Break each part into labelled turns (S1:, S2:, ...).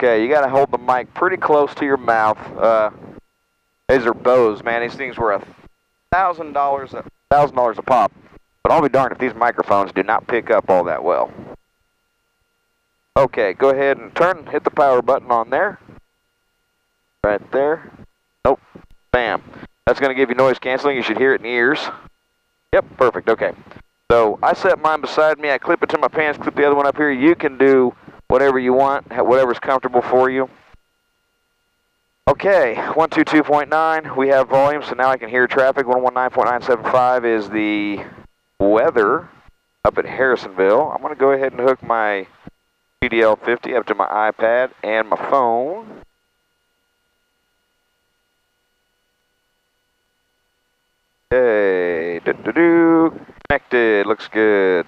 S1: Okay, you got to hold the mic pretty close to your mouth. These are Bose, man. These things were $1,000 a pop. But I'll be darned if these microphones do not pick up all that well. Okay, go ahead and hit the power button on there. Right there. Nope. Bam. That's going to give you noise canceling. You should hear it in the ears. Yep, perfect. Okay. So I set mine beside me. I clip it to my pants, clip the other one up here. You can do whatever you want, whatever's comfortable for you. Okay, 122.9, we have volume, so now I can hear traffic. 119.975 is the weather up at Harrisonville. I'm going to go ahead and hook my PDL-50 up to my iPad and my phone. Okay, connected, looks good.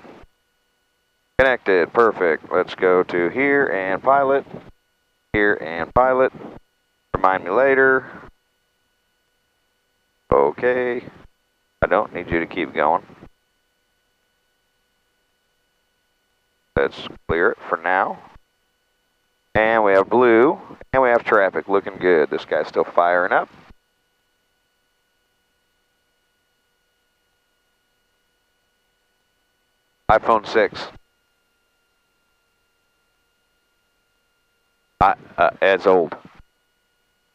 S1: Connected, perfect. Let's go to here and pilot. Here and pilot. Remind me later. Okay. I don't need you to keep going. Let's clear it for now. And we have blue. And we have traffic. Looking good. This guy's still firing up. iPhone 6. It's old.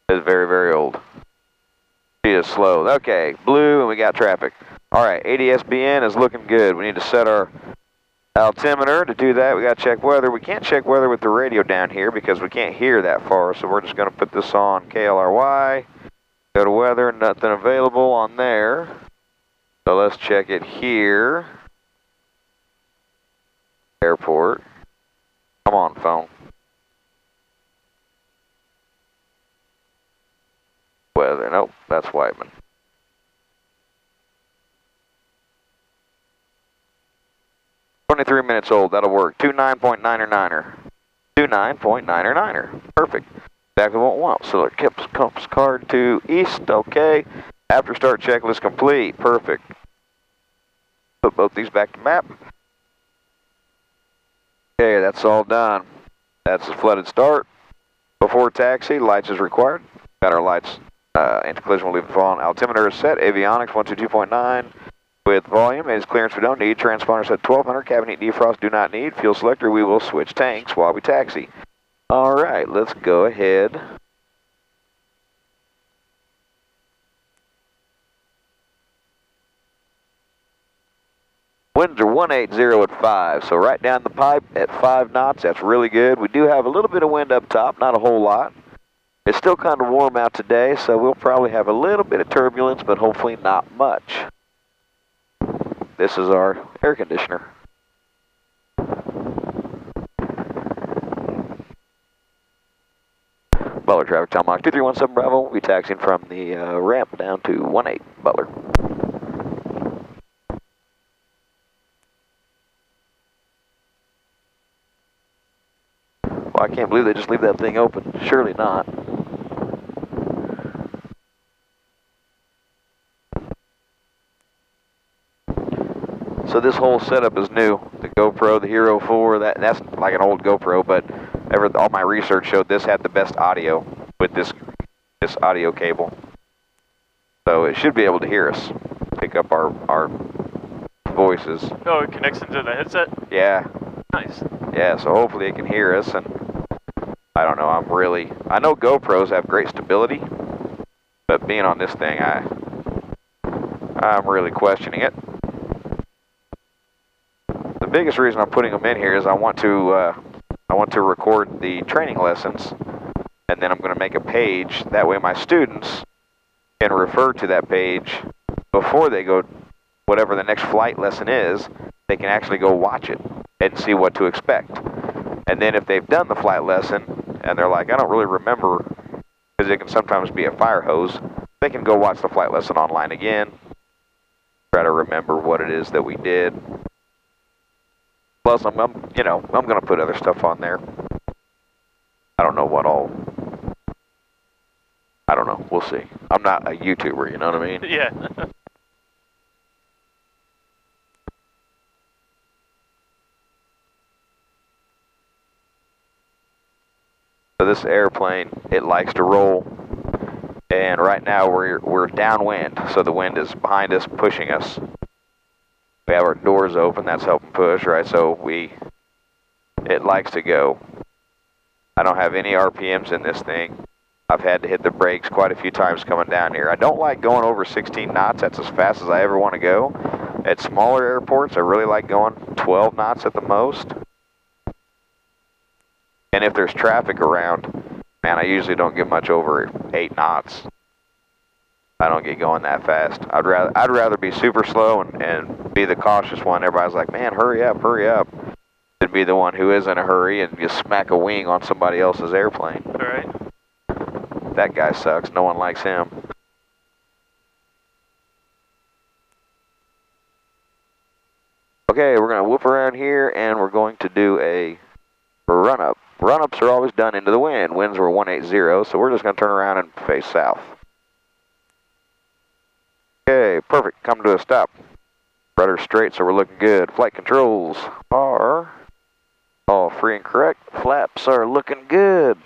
S1: It's very, very old. She is slow. Okay, blue, and we got traffic. All right, ADSBN is looking good. We need to set our altimeter. To do that, we got to check weather. We can't check weather with the radio down here because we can't hear that far, so we're just going to put this on KLRY. Go to weather, nothing available on there. So let's check it here. Airport. Come on, phone. Weather, nope, that's Whiteman. "23 minutes old, that'll work. 29.9er. 29.9er. Perfect. Exactly what we want. So it comes card to east, okay. After start checklist complete, perfect. Put both these back to map. Okay, that's all done. That's the flooded start. Before taxi, lights is required. Got our lights. Anti-collision will leave the phone. Altimeter is set. Avionics 122.9 with volume. It is clearance we don't need. Transponder set 1200. Cabin heat defrost do not need. Fuel selector, we will switch tanks while we taxi. All right, let's go ahead. Winds are 180 at 5, so right down the pipe at 5 knots. That's really good. We do have a little bit of wind up top, not a whole lot. It's still kind of warm out today, so we'll probably have a little bit of turbulence, but hopefully not much. This is our air conditioner. Butler traffic, Tom Mach 2317 Bravo. We'll be taxiing from the ramp down to 18 Butler. Well, I can't believe they just leave that thing open. Surely not. So this whole setup is new. The GoPro, the Hero 4, that's like an old GoPro, but all my research showed this had the best audio with this audio cable. So it should be able to hear us, pick up our voices.
S2: Oh, it connects into the headset?
S1: Yeah.
S2: Nice.
S1: Yeah, so hopefully it can hear us, and I don't know, I know GoPros have great stability, but being on this thing, I'm really questioning it. The biggest reason I'm putting them in here is I want to record the training lessons, and then I'm going to make a page. That way my students can refer to that page before they go, whatever the next flight lesson is, they can actually go watch it and see what to expect. And then if they've done the flight lesson and they're like, I don't really remember, because it can sometimes be a fire hose, they can go watch the flight lesson online again, try to remember what it is that we did. Plus, I'm going to put other stuff on there. I don't know what all. I don't know. We'll see. I'm not a YouTuber, you know what I mean?
S2: Yeah.
S1: So this airplane, it likes to roll. And right now we're downwind, so the wind is behind us, pushing us. We have our doors open, that's helping push, right? So it likes to go. I don't have any RPMs in this thing. I've had to hit the brakes quite a few times coming down here. I don't like going over 16 knots. That's as fast as I ever want to go. At smaller airports, I really like going 12 knots at the most. And if there's traffic around, man, I usually don't get much over 8 knots. I don't get going that fast. I'd rather be super slow and be the cautious one. Everybody's like, man, hurry up, than be the one who is in a hurry and just smack a wing on somebody else's airplane.
S2: All right.
S1: That guy sucks. No one likes him. Okay, we're going to whoop around here and we're going to do a run-up. Run-ups are always done into the wind. Winds were 180, so we're just going to turn around and face south. Okay, perfect. Come to a stop. Rudder straight, so we're looking good. Flight controls are all free and correct. Flaps are looking good.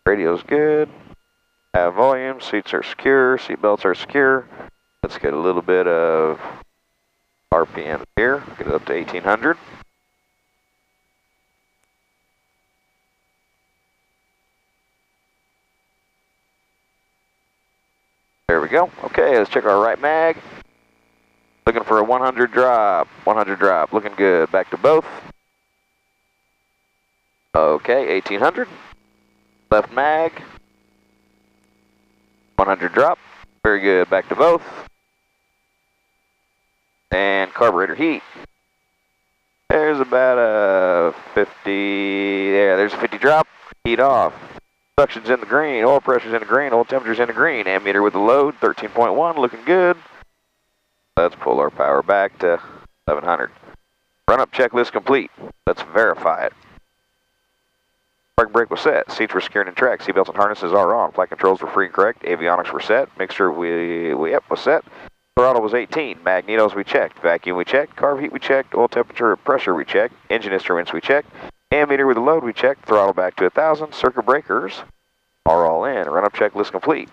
S1: Radio's good. Have volume. Seats are secure. Seat belts are secure. Let's get a little bit of RPM here. Get it up to 1800. There we go. Okay, let's check our right mag. Looking for a 100 drop. 100 drop. Looking good. Back to both. Okay, 1800. Left mag. 100 drop. Very good. Back to both. And carburetor heat. There's about a 50. There's a 50 drop. Heat off. Suction's in the green. Oil pressure's in the green. Oil temperature's in the green. Ammeter with the load. 13.1. Looking good. Let's pull our power back to 700. Run-up checklist complete. Let's verify it. Parking brake was set. Seats were secured and tracked. Seatbelts and harnesses are on. Flight controls were free and correct. Avionics were set. Mixture was set. Throttle was 18. Magnetos we checked. Vacuum we checked. Carb heat we checked. Oil temperature and pressure we checked. Engine instruments we checked. Ammeter with the load we checked. Throttle back to 1000. Circuit breakers are all in. Run-up checklist complete.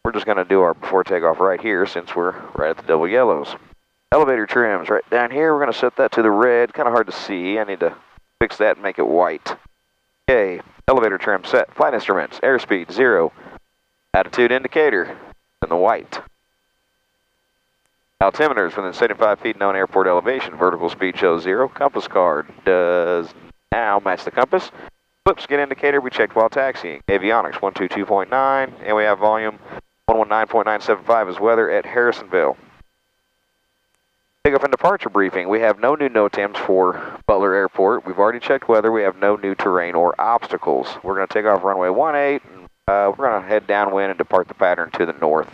S1: We're just going to do our before takeoff right here since we're right at the double yellows. Elevator trims right down here. We're going to set that to the red. Kind of hard to see. I need to fix that and make it white. Okay, elevator trim set. Flight instruments, airspeed 0. Attitude indicator in the white. Altimeters within 75 feet known airport elevation. Vertical speed shows 0. Compass card does now match the compass. Flip skid indicator we checked while taxiing. Avionics 122.9, and we have volume 119.975 is weather at Harrisonville. Takeoff and departure briefing. We have no new NOTAMs for Butler Airport. We've already checked weather. We have no new terrain or obstacles. We're going to take off runway 18, and we're going to head downwind and depart the pattern to the north.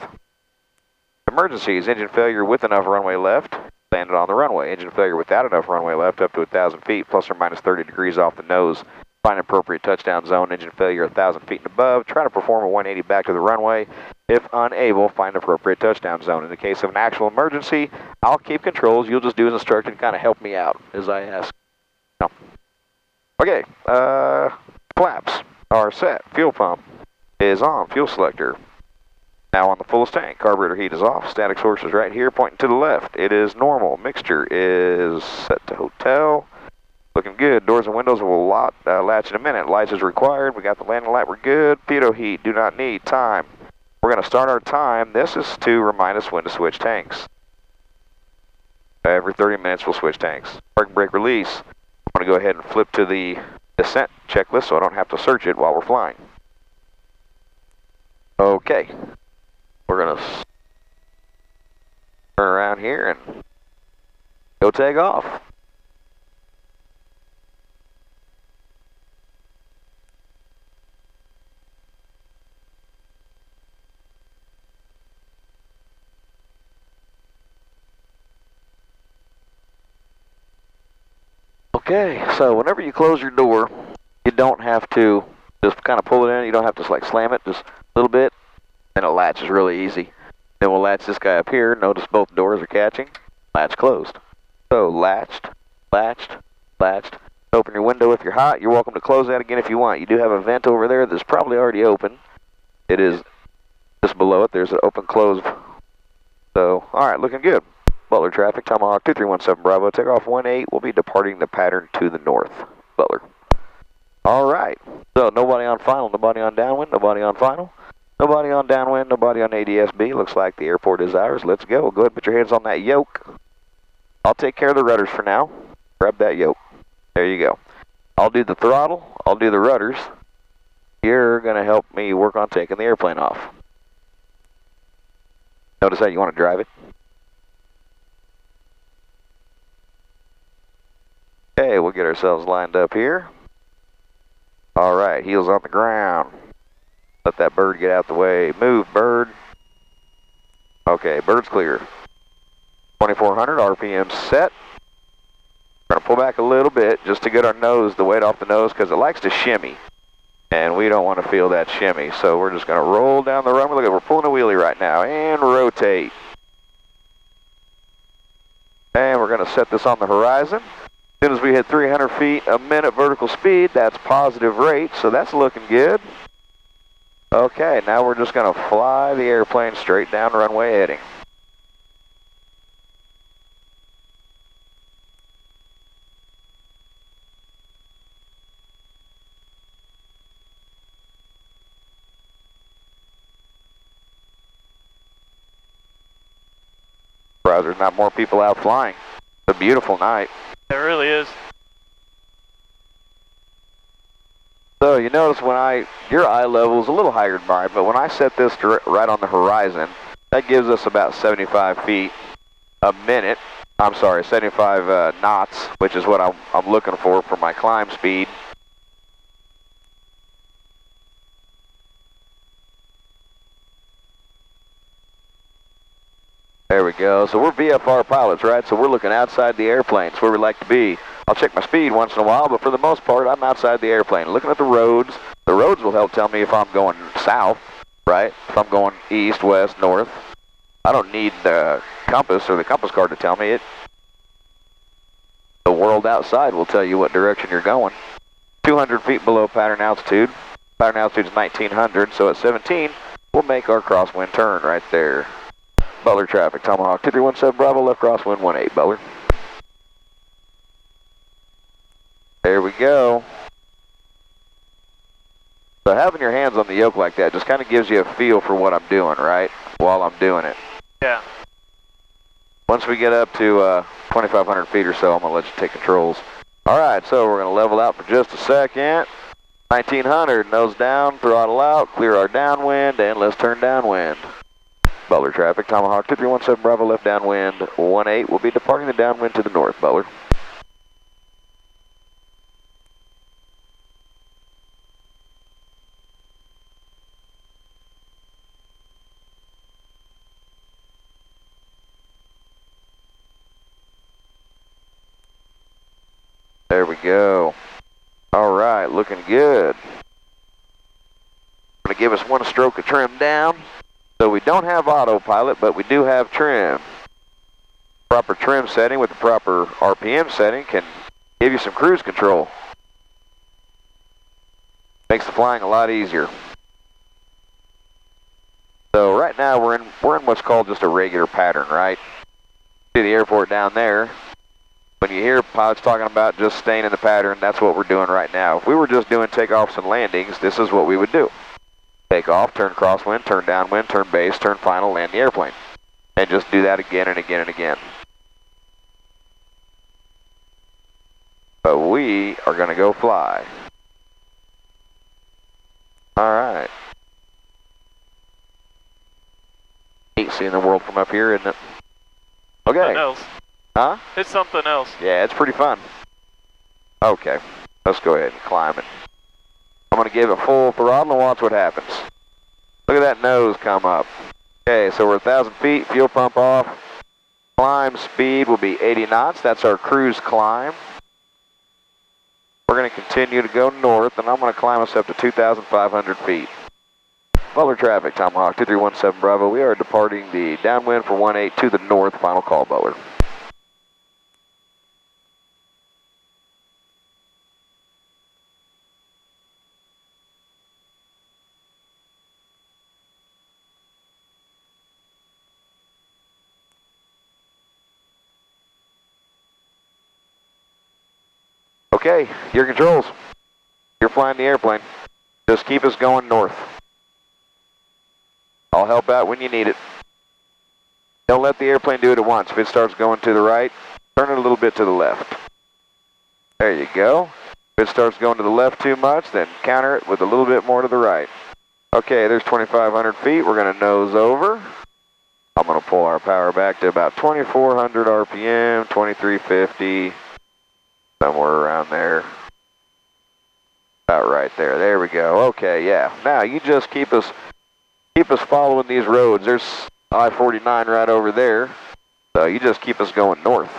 S1: Emergencies. Engine failure with enough runway left. Landed on the runway. Engine failure without enough runway left up to 1,000 feet, plus or minus 30 degrees off the nose. Find appropriate touchdown zone. Engine failure 1,000 feet and above. Try to perform a 180 back to the runway. If unable, find appropriate touchdown zone. In the case of an actual emergency, I'll keep controls. You'll just do as instructed and kind of help me out as I ask. No. Okay, flaps are set. Fuel pump is on. Fuel selector now on the fullest tank. Carburetor heat is off. Static source is right here pointing to the left. It is normal. Mixture is set to hotel. Looking good. Doors and windows will latch in a minute. Lights is required. We got the landing light. We're good. Pitot heat. Do not need. Time. We're going to start our time. This is to remind us when to switch tanks. Every 30 minutes we'll switch tanks. Parking brake release. I'm going to go ahead and flip to the descent checklist so I don't have to search it while we're flying. Okay. We're going to turn around here and go take off. Okay, so whenever you close your door, you don't have to just kind of pull it in. You don't have to like slam it, just a little bit, and it latches really easy. Then we'll latch this guy up here. Notice both doors are catching. Latch closed. So latched, latched, latched. Open your window if you're hot. You're welcome to close that again if you want. You do have a vent over there that's probably already open. It is just below it. There's an open close. So, alright, looking good. Butler traffic, Tomahawk 2317 Bravo, takeoff 18. We'll be departing the pattern to the north. Butler. Alright, so nobody on final, nobody on downwind, nobody on final, nobody on downwind, nobody on ADSB. Looks like the airport is ours. Let's go. Go ahead and put your hands on that yoke. I'll take care of the rudders for now. Grab that yoke. There you go. I'll do the throttle, I'll do the rudders. You're going to help me work on taking the airplane off. Notice how you want to drive it. Okay, we'll get ourselves lined up here. Alright, heels on the ground. Let that bird get out the way. Move, bird. Okay, bird's clear. 2400 RPM set. We're going to pull back a little bit just to get our nose, the weight off the nose, because it likes to shimmy. And we don't want to feel that shimmy. So we're just going to roll down the runway. Look, we're pulling a wheelie right now. And rotate. And we're going to set this on the horizon. As soon as we hit 300 feet a minute vertical speed, that's positive rate. So that's looking good. Okay, now we're just going to fly the airplane straight down runway heading. There's not more people out flying. It's a beautiful night.
S2: It really is.
S1: So you notice when your eye level is a little higher than mine, but when I set this right on the horizon, that gives us about 75 feet a minute. I'm sorry, 75 knots, which is what I'm looking for my climb speed. There we go. So we're VFR pilots, right? So we're looking outside the airplane. It's where we like to be. I'll check my speed once in a while, but for the most part, I'm outside the airplane. Looking at the roads. The roads will help tell me if I'm going south, right? If I'm going east, west, north. I don't need the compass or the compass card to tell me it. The world outside will tell you what direction you're going. 200 feet below pattern altitude. Pattern altitude is 1900, so at 17, we'll make our crosswind turn right there. Butler traffic, Tomahawk 2317 Bravo, left crosswind 18, Butler. There we go. So having your hands on the yoke like that just kind of gives you a feel for what I'm doing, right? While I'm doing it.
S2: Yeah.
S1: Once we get up to 2,500 feet or so, I'm going to let you take controls. Alright, so we're going to level out for just a second. 1900, nose down, throttle out, clear our downwind, and let's turn downwind. Butler traffic, Tomahawk 2317 Bravo, left downwind 18. We'll be departing the downwind to the north, Butler. There we go. Alright, looking good. Going to give us one stroke of trim down. So we don't have autopilot, but we do have trim. Proper trim setting with the proper RPM setting can give you some cruise control. Makes the flying a lot easier. So right now we're in what's called just a regular pattern, right? See the airport down there. When you hear pilots talking about just staying in the pattern, that's what we're doing right now. If we were just doing takeoffs and landings, this is what we would do. Take off, turn crosswind, turn downwind, turn base, turn final, land the airplane. And just do that again and again and again. But we are going to go fly. Alright. Neat seeing the world from up here, isn't it? Okay.
S2: Something else.
S1: Huh?
S2: It's something else.
S1: Yeah, it's pretty fun. Okay, let's go ahead and climb it. I'm going to give it full throttle and watch what happens. Look at that nose come up. Okay, so we're 1,000 feet, fuel pump off. Climb speed will be 80 knots. That's our cruise climb. We're going to continue to go north, and I'm going to climb us up to 2,500 feet. Butler traffic, Tomahawk 2317 Bravo. We are departing the downwind for 18 to the north. Final call, Butler. Okay, your controls. You're flying the airplane. Just keep us going north. I'll help out when you need it. Don't let the airplane do it at once. If it starts going to the right, turn it a little bit to the left. There you go. If it starts going to the left too much, then counter it with a little bit more to the right. Okay, there's 2,500 feet. We're going to nose over. I'm going to pull our power back to about 2,400 RPM, 2,350, somewhere around there. About right there. There we go. Okay, yeah. Now you just keep us following these roads. There's I-49 right over there. So you just keep us going north.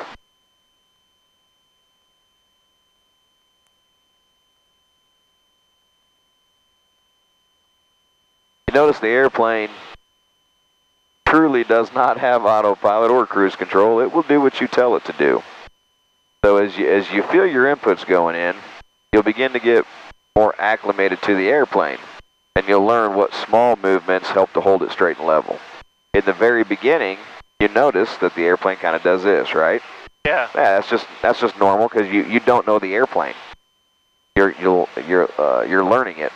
S1: You notice the airplane truly does not have autopilot or cruise control. It will do what you tell it to do. So as you feel your inputs going in, you'll begin to get more acclimated to the airplane, and you'll learn what small movements help to hold it straight and level. In the very beginning, you notice that the airplane kind of does this, right?
S2: Yeah.
S1: Yeah, that's just normal because you don't know the airplane. You're learning it.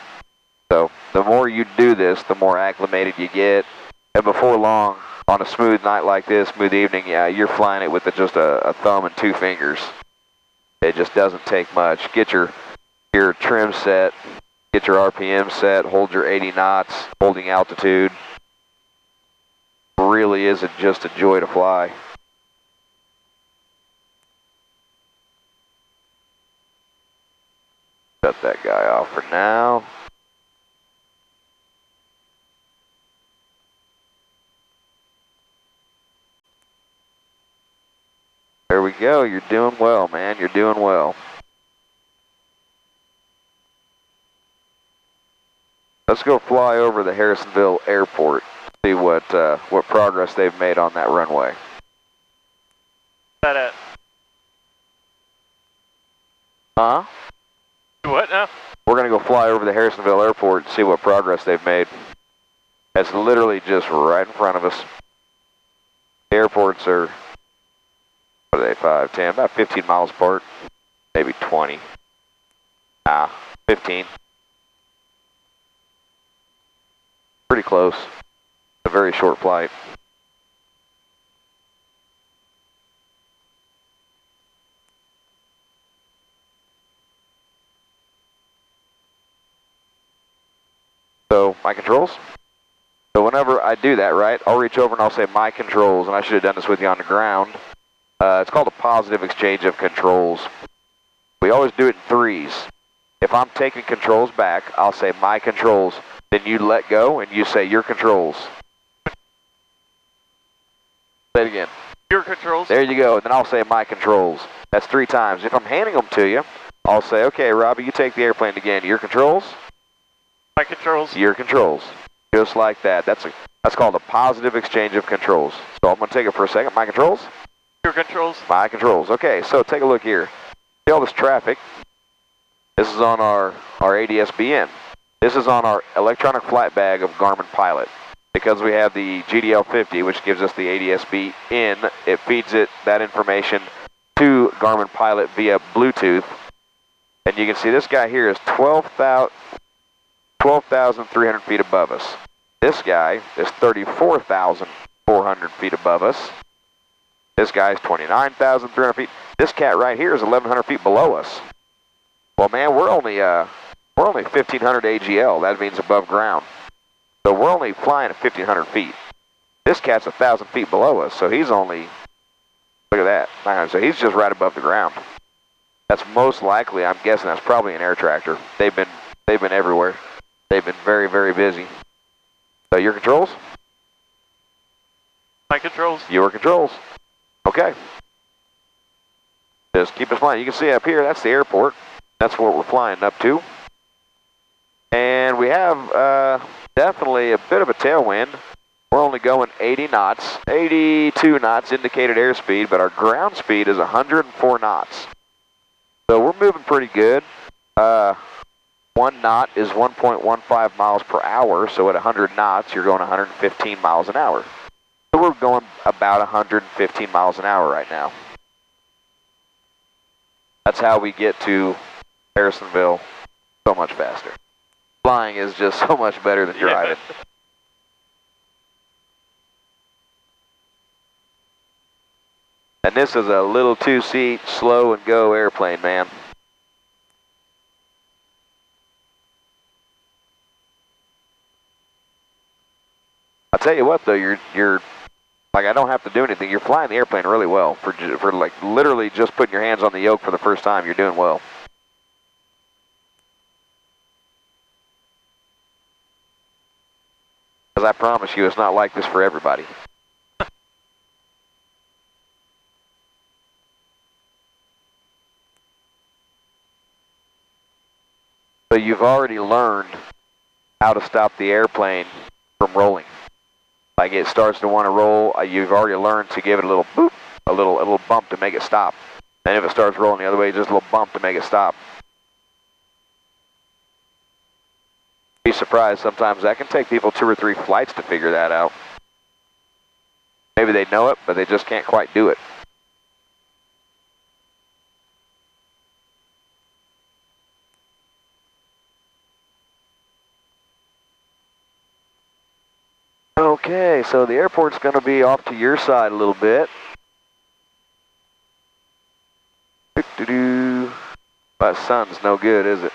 S1: So the more you do this, the more acclimated you get. And before long, on a smooth night like this, smooth evening, yeah, you're flying it with just a thumb and 2 fingers. It just doesn't take much. Get your trim set, get your RPM set, hold your 80 knots, holding altitude. Really isn't just a joy to fly. Shut that guy off for now. There we go. You're doing well, man. You're doing well. Let's go fly over the Harrisonville Airport. See what progress they've made on that runway.
S2: That it.
S1: Huh?
S2: What now?
S1: We're going to go fly over the Harrisonville Airport and see what progress they've made. It's literally just right in front of us. The airports are, what are they, 5, 10, about 15 miles apart. Maybe 20. 15. Pretty close. A very short flight. So, my controls. So whenever I do that, right, I'll reach over and I'll say my controls, and I should have done this with you on the ground. It's called a positive exchange of controls. We always do it in threes. If I'm taking controls back, I'll say my controls. Then you let go and you say your controls. Say it again.
S2: Your controls.
S1: There you go. And then I'll say my controls. That's 3 times. If I'm handing them to you, I'll say, okay, Robbie, you take the airplane again. Your controls.
S2: My controls.
S1: Your controls. Just like that. That's called a positive exchange of controls. So I'm going to take it for a second. My controls.
S2: Your controls.
S1: My controls. Okay, so take a look here. See all this traffic. This is on our ADS-BN. This is on our electronic flight bag of Garmin Pilot. Because we have the GDL50, which gives us the ADS-BN, it feeds it that information to Garmin Pilot via Bluetooth. And you can see this guy here is 12,300 feet above us. This guy is 34,400 feet above us. This guy is 29,300 feet. This cat right here is 1,100 feet below us. Well, man, we're only 1,500 AGL. That means above ground. So we're only flying at 1,500 feet. This cat's 1,000 feet below us, so he's only, look at that. So he's just right above the ground. That's most likely, I'm guessing that's probably an air tractor. They've been everywhere. They've been very, very busy. So your controls?
S2: My controls.
S1: Your controls. Okay. Just keep us flying. You can see up here, that's the airport. That's what we're flying up to. And we have definitely a bit of a tailwind. We're only going 80 knots, 82 knots indicated airspeed, but our ground speed is 104 knots. So we're moving pretty good. 1 knot is 1.15 miles per hour, so at 100 knots, you're going 115 miles an hour. So we're going about 115 miles an hour right now. That's how we get to Harrisonville so much faster. Flying is just so much better than driving.
S2: Yeah.
S1: And this is a little 2-seat, slow and go airplane, man. I'll tell you what though, you're like, I don't have to do anything. You're flying the airplane really well for like literally just putting your hands on the yoke for the first time. You're doing well. Because I promise you, it's not like this for everybody. So you've already learned how to stop the airplane from rolling. Like it starts to want to roll, you've already learned to give it a little boop, a little bump to make it stop. And if it starts rolling the other way, just a little bump to make it stop. Be surprised, sometimes that can take people 2 or 3 flights to figure that out. Maybe they know it, but they just can't quite do it. Okay, so the airport's going to be off to your side a little bit. That sun's no good, is it?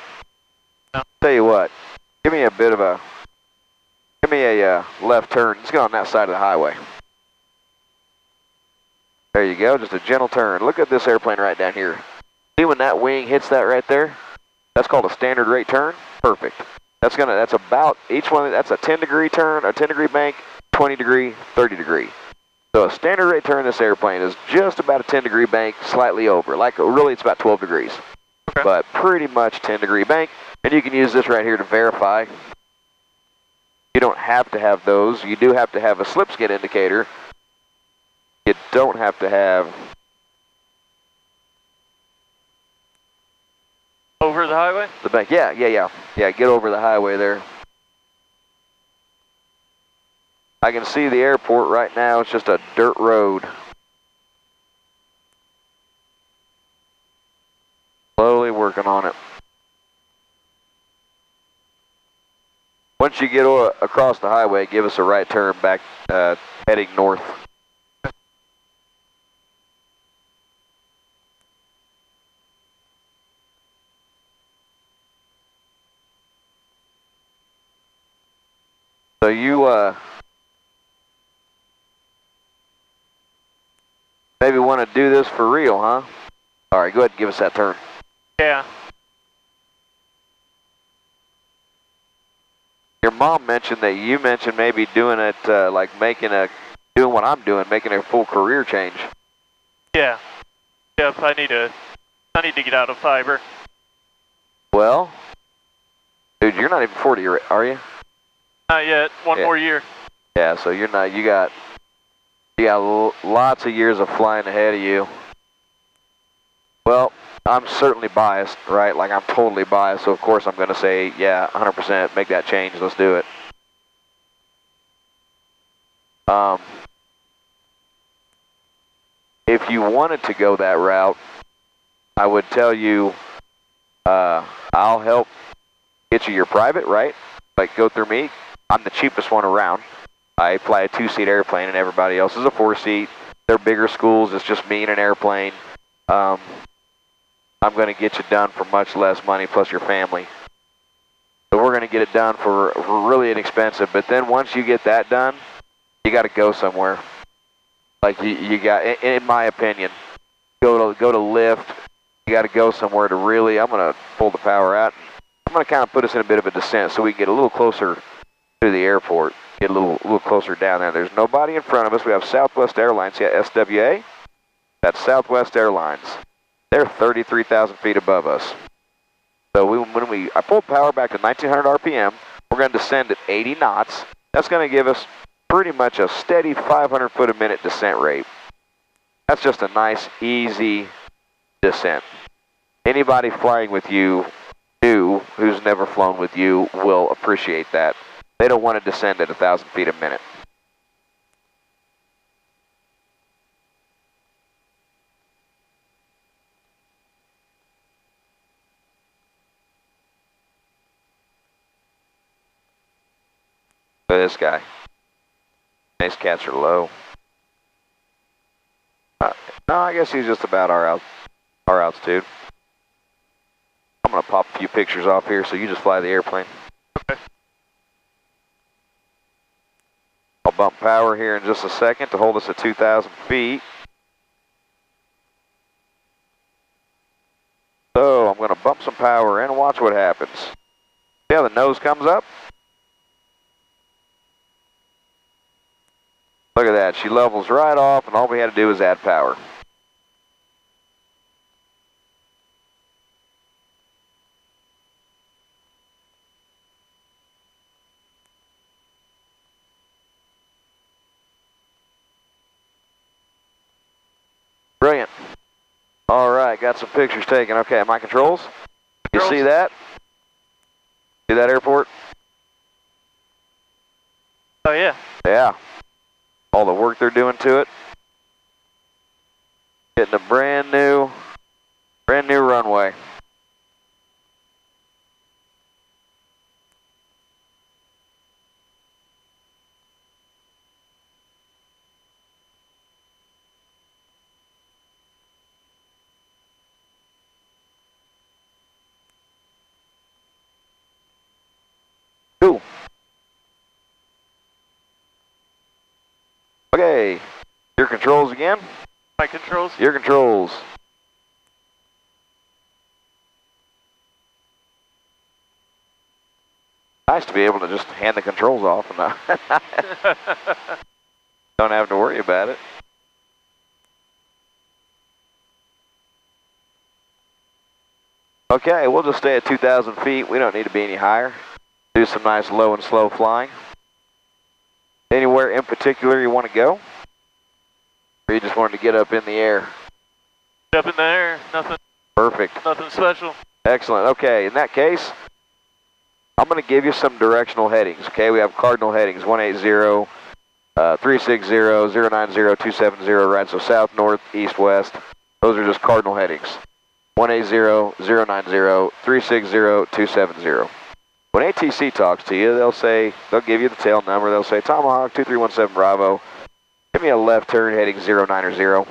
S2: No.
S1: Tell you what, give me a left turn. Let's go on that side of the highway. There you go, just a gentle turn. Look at this airplane right down here. See when that wing hits that right there? That's called a standard rate turn. Perfect. That's about each one. That's a 10-degree turn, a 10-degree bank, 20-degree, 30-degree. So a standard rate turn in this airplane is just about a 10-degree bank, slightly over. Like really, it's about 12 degrees,
S2: okay.
S1: But pretty much 10-degree bank. And you can use this right here to verify. You don't have to have those. You do have to have a slipskid indicator. You don't have to have.
S2: Over the highway?
S1: The bank, yeah, get over the highway there. I can see the airport right now, it's just a dirt road. Slowly working on it. Once you get across the highway, give us a right turn back, heading north. So you maybe want to do this for real, huh? All right, go ahead and give us that turn.
S2: Yeah.
S1: Your mom mentioned that you mentioned maybe doing it, like doing what I'm doing, making a full career change.
S2: Yeah. Yep, I need to get out of fiber.
S1: Well, dude, you're not even 40, are you?
S2: Not yet. One more year.
S1: Yeah, so you're not. You got lots of years of flying ahead of you. Well, I'm certainly biased, right? Like I'm totally biased, so of course I'm going to say, yeah, 100%, make that change. Let's do it. If you wanted to go that route, I would tell you, I'll help get you your private, right? Like go through me. I'm the cheapest one around. I fly a 2-seat airplane and everybody else is a 4-seat. They're bigger schools, it's just me and an airplane. I'm going to get you done for much less money plus your family. So we're going to get it done for really inexpensive, but then once you get that done, you got to go somewhere. Like you got, in my opinion, go to lift. You got to go somewhere to really, I'm going to pull the power out. I'm going to kind of put us in a bit of a descent so we can get a little closer to the airport, get a little closer down there. There's nobody in front of us. We have Southwest Airlines, yeah, SWA. That's Southwest Airlines. They're 33,000 feet above us. So I pulled power back to 1900 RPM. We're going to descend at 80 knots. That's going to give us pretty much a steady 500 foot a minute descent rate. That's just a nice, easy descent. Anybody flying with you new, who's never flown with you, will appreciate that. They don't want to descend at 1,000 feet a minute. Look at this guy. These cats are low. No, I guess he's just about our altitude. I'm going to pop a few pictures off here so you just fly the airplane.
S2: Okay.
S1: I'll bump power here in just a second to hold us at 2,000 feet. So I'm going to bump some power in and watch what happens. See how the nose comes up? Look at that. She levels right off, and all we had to do was add power. Brilliant. All right, got some pictures taken. Okay, my controls. You see that? See that airport?
S2: Oh, yeah.
S1: Yeah. All the work they're doing to it. Getting a brand new runway. Cool. Okay, your controls again?
S2: My controls?
S1: Your controls. Nice to be able to just hand the controls off and don't have to worry about it. Okay, we'll just stay at 2,000 feet. We don't need to be any higher. Do some nice low and slow flying. Anywhere in particular you want to go? Or you just wanted to get up in the air?
S2: Up in the air, nothing.
S1: Perfect.
S2: Nothing special.
S1: Excellent. Okay, in that case, I'm going to give you some directional headings. Okay, we have cardinal headings: 180, 360, 090, 270, right? So south, north, east, west. Those are just cardinal headings. 180, 090, 360, 270. When ATC talks to you, they'll give you the tail number. They'll say, Tomahawk 2317 Bravo, give me a left turn heading 090. Then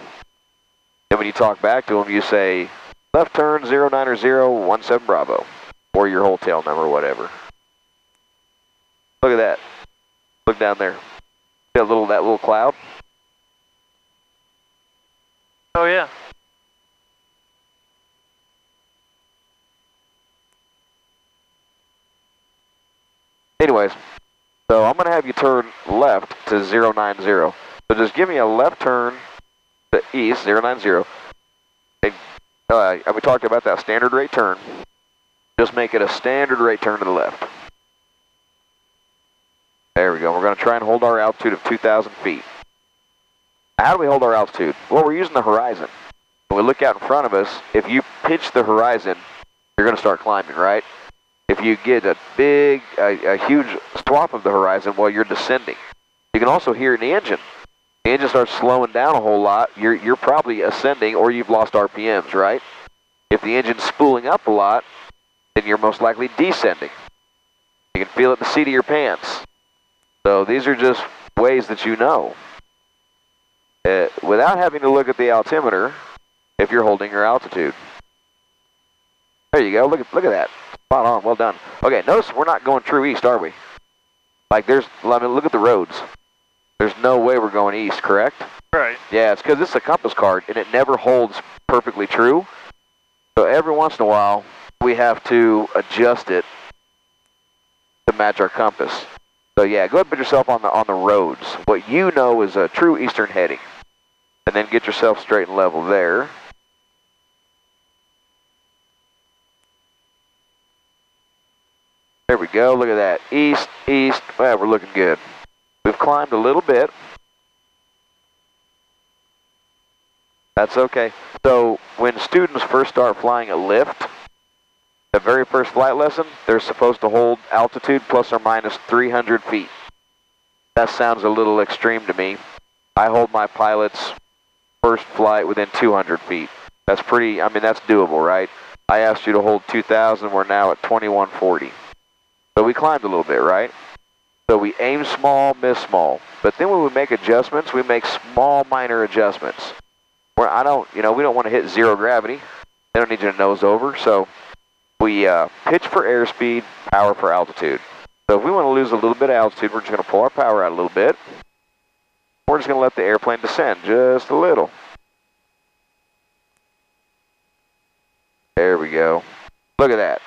S1: when you talk back to them, you say, left turn 09017 Bravo, or your whole tail number, whatever. Look at that. Look down there. See that little cloud?
S2: Oh, yeah.
S1: Anyways, so I'm going to have you turn left to 090. So just give me a left turn to east, 090. And we talked about that standard rate turn. Just make it a standard rate turn to the left. There we go. We're going to try and hold our altitude of 2,000 feet. How do we hold our altitude? Well, we're using the horizon. When we look out in front of us, if you pitch the horizon, you're going to start climbing, right? If you get a huge swath of the horizon while you're descending, you can also hear it in the engine. The engine starts slowing down a whole lot. You're probably ascending, or you've lost RPMs, right? If the engine's spooling up a lot, then you're most likely descending. You can feel it in the seat of your pants. So these are just ways that you know. Without having to look at the altimeter, if you're holding your altitude. There you go. Look at that. Spot on. Well done. Okay, notice we're not going true east, are we? Like look at the roads. There's no way we're going east, correct?
S2: Right.
S1: Yeah, it's because it's a compass card, and it never holds perfectly true. So every once in a while, we have to adjust it to match our compass. So yeah, go ahead and put yourself on the roads. What you know is a true eastern heading. And then get yourself straight and level there. There we go, look at that. East, east, well, we're looking good. We've climbed a little bit. That's okay. So when students first start flying a lift, the very first flight lesson, they're supposed to hold altitude plus or minus 300 feet. That sounds a little extreme to me. I hold my pilots first flight within 200 feet. That's that's doable, right? I asked you to hold 2,000, we're now at 2140. So we climbed a little bit, right? So we aim small, miss small. But then when we make adjustments, we make small, minor adjustments. Where we don't want to hit zero gravity. They don't need you to nose over. So we pitch for airspeed, power for altitude. So if we want to lose a little bit of altitude, we're just going to pull our power out a little bit. We're just going to let the airplane descend just a little. There we go. Look at that.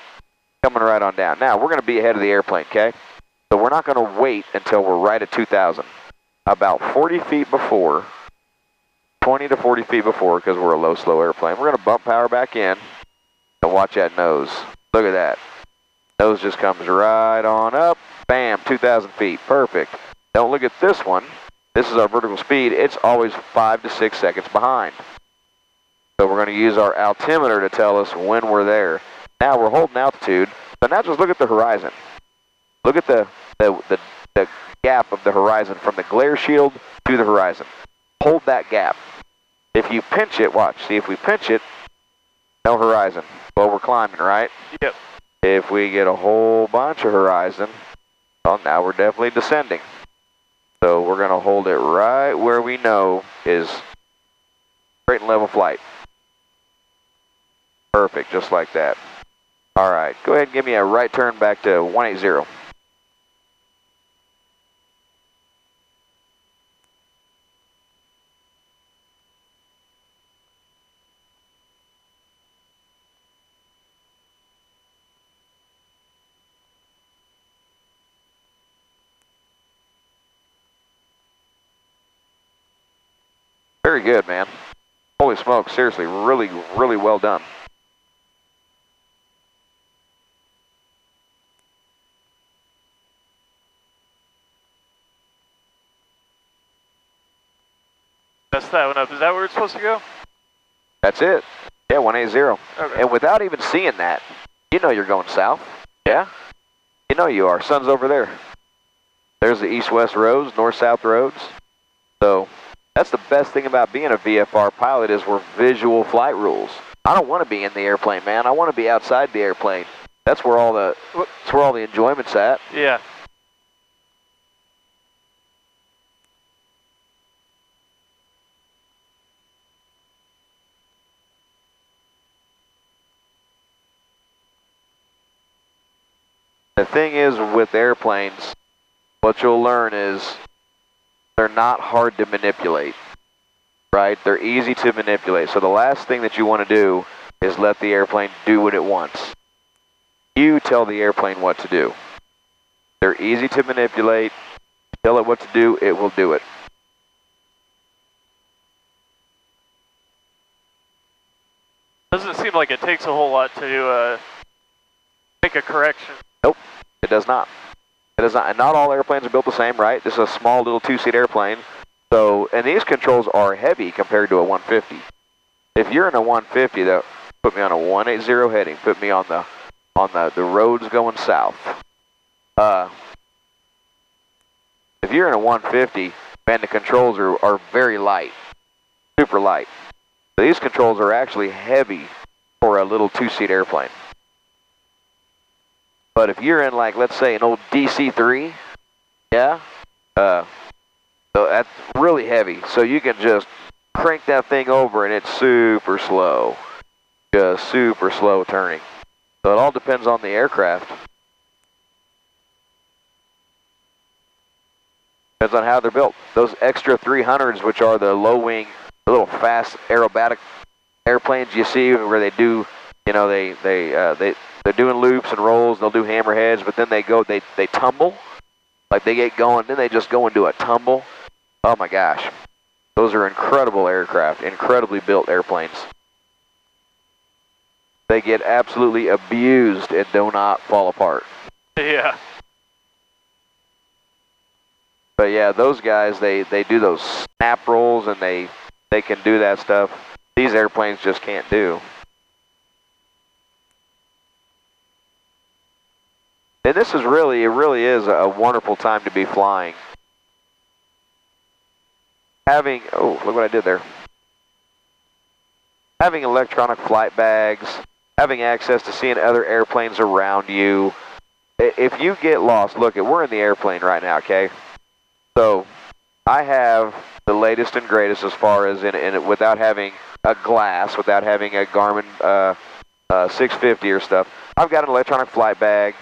S1: Coming right on down. Now, we're going to be ahead of the airplane, okay? So we're not going to wait until we're right at 2,000. About 40 feet before, 20 to 40 feet before, because we're a low, slow airplane, we're going to bump power back in and watch that nose. Look at that. Nose just comes right on up. Bam, 2,000 feet. Perfect. Don't look at this one. This is our vertical speed. It's always 5 to 6 seconds behind. So we're going to use our altimeter to tell us when we're there. Now we're holding altitude. So now just look at the horizon. Look at the gap of the horizon from the glare shield to the horizon. Hold that gap. If you pinch it, watch. See, if we pinch it, no horizon. Well, we're climbing, right?
S2: Yep.
S1: If we get a whole bunch of horizon, well, now we're definitely descending. So we're going to hold it right where we know is straight and level flight. Perfect, just like that. All right, go ahead and give me a right turn back to 180. Very good, man. Holy smoke, seriously, really, really well done.
S2: Mess that one up. Is that where it's supposed to go?
S1: That's it. Yeah, 180.
S2: Okay.
S1: And without even seeing that, you know you're going south. Yeah? You know you are. Sun's over there. There's the east-west roads, north-south roads. So that's the best thing about being a VFR pilot is we're visual flight rules. I don't want to be in the airplane, man. I want to be outside the airplane. That's where all the enjoyment's at.
S2: Yeah.
S1: The thing is with airplanes, what you'll learn is they're not hard to manipulate, right? They're easy to manipulate. So the last thing that you want to do is let the airplane do what it wants. You tell the airplane what to do. They're easy to manipulate. Tell it what to do, it will do it.
S2: Doesn't seem like it takes a whole lot to make a correction.
S1: Nope, it does not. It does not. And not all airplanes are built the same, right? This is a small little two-seat airplane. So, and these controls are heavy compared to a 150. If you're in a 150, though, put me on a 180 heading. Put me on the roads going south. If you're in a 150, man, the controls are very light, super light. These controls are actually heavy for a little two-seat airplane. But if you're in, like, let's say an old DC-3, yeah, so that's really heavy. So you can just crank that thing over and it's super slow, just super slow turning. So it all depends on the aircraft. Depends on how they're built. Those extra 300s, which are the low wing, the little fast aerobatic airplanes you see where they do, you know, they're doing loops and rolls, they'll do hammerheads, but then they tumble. Like they get going, then they just go into a tumble. Oh my gosh. Those are incredible aircraft, incredibly built airplanes. They get absolutely abused and do not fall apart.
S2: Yeah.
S1: But yeah, those guys, they do those snap rolls and they can do that stuff. These airplanes just can't do. And this is it really is a wonderful time to be flying. Oh, look what I did there. Having electronic flight bags, having access to seeing other airplanes around you, if you get lost, look, we're in the airplane right now, okay? So I have the latest and greatest as far as in it without having a glass, without having a Garmin 650 or stuff. I've got an electronic flight bag.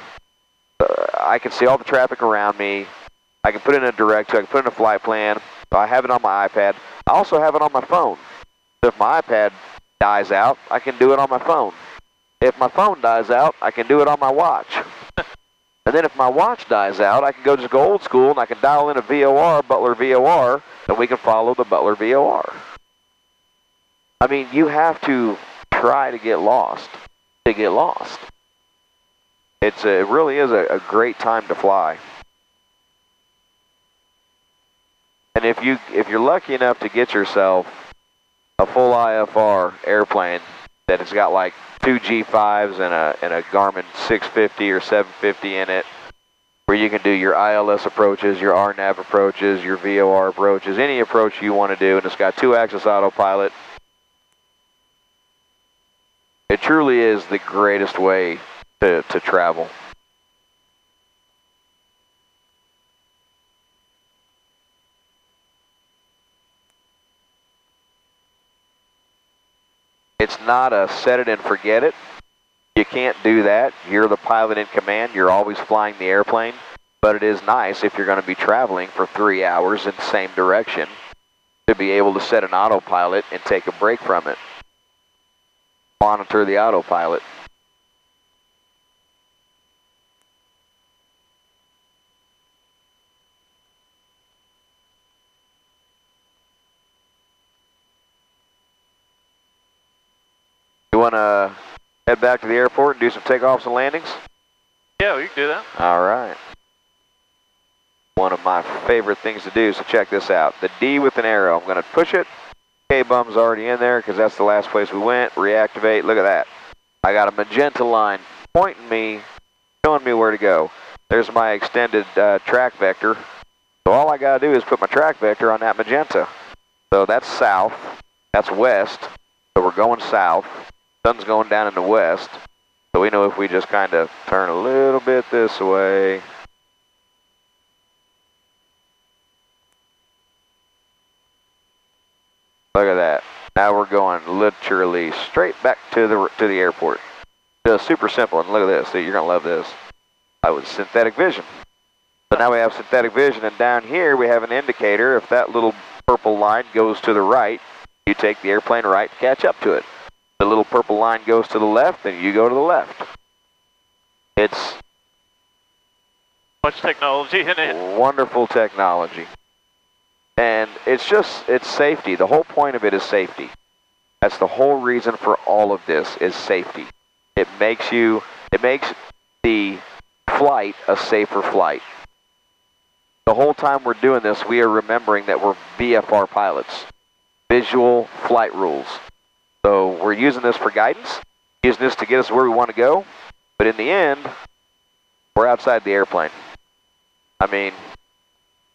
S1: I can see all the traffic around me. I can put it in a direct, I can put in a flight plan. I have it on my iPad. I also have it on my phone. So if my iPad dies out, I can do it on my phone. If my phone dies out, I can do it on my watch. And then if my watch dies out, I can just go old school and I can dial in a VOR, Butler VOR, and we can follow the Butler VOR. I mean, you have to try to get lost to get lost. It really is a great time to fly. And if you're lucky enough to get yourself a full IFR airplane that has got like 2 G5s and a Garmin 650 or 750 in it, where you can do your ILS approaches, your RNAV approaches, your VOR approaches, any approach you want to do, and it's got 2-axis autopilot. It truly is the greatest way to travel. It's not a set it and forget it. You can't do that. You're the pilot in command. You're always flying the airplane. But it is nice if you're going to be traveling for 3 hours in the same direction to be able to set an autopilot and take a break from it. Monitor the autopilot. You want to head back to the airport and do some takeoffs and landings?
S2: Yeah, we can do that.
S1: All right. One of my favorite things to do, so check this out. The D with an arrow, I'm going to push it. K-bum's already in there because that's the last place we went. Reactivate, look at that. I got a magenta line pointing me, showing me where to go. There's my extended track vector. So all I got to do is put my track vector on that magenta. So that's south, that's west, so we're going south. Sun's going down in the west, so we know if we just kind of turn a little bit this way. Look at that. Now we're going literally straight back to the airport. Just super simple, and look at this. See, you're going to love this. Was synthetic vision. So now we have synthetic vision, and down here we have an indicator. If that little purple line goes to the right, you take the airplane right to catch up to it. The little purple line goes to the left, and you go to the left. It's
S2: much technology in it.
S1: Wonderful technology. And it's safety. The whole point of it is safety. That's the whole reason for all of this is safety. It makes the flight a safer flight. The whole time we're doing this, we are remembering that we're VFR pilots. Visual flight rules. So we're using this for guidance, using this to get us where we want to go, but in the end, we're outside the airplane. I mean,